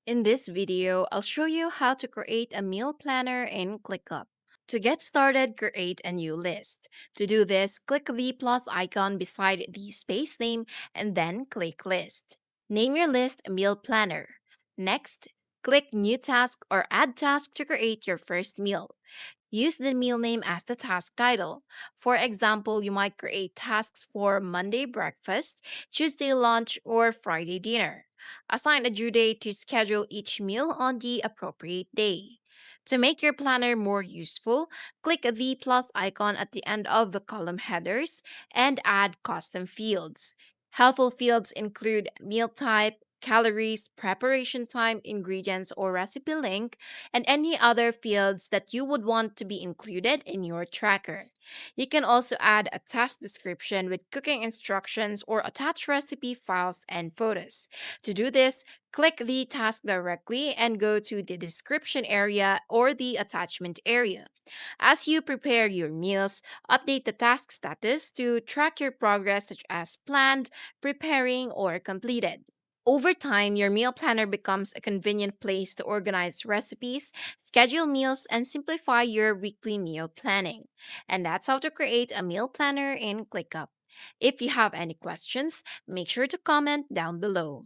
In this video, I'll show you how to create a meal planner in ClickUp. To get started, create a new list. To do this, click the plus icon beside the space name and then click List. Name your list Meal Planner. Next, click New Task or Add Task to create your first meal. Use the meal name as the task title. For example, you might create tasks for Monday breakfast, Tuesday lunch, or Friday dinner. Assign a due date to schedule each meal on the appropriate day. To make your planner more useful, click the plus icon at the end of the column headers and add custom fields. Helpful fields include meal type, calories, preparation time, ingredients, or recipe link, and any other fields that you would want to be included in your tracker. You can also add a task description with cooking instructions or attach recipe files and photos. To do this, click the task directly and go to the description area or the attachment area. As you prepare your meals, update the task status to track your progress, such as planned, preparing, or completed. Over time, your meal planner becomes a convenient place to organize recipes, schedule meals, and simplify your weekly meal planning. And that's how to create a meal planner in ClickUp. If you have any questions, make sure to comment down below.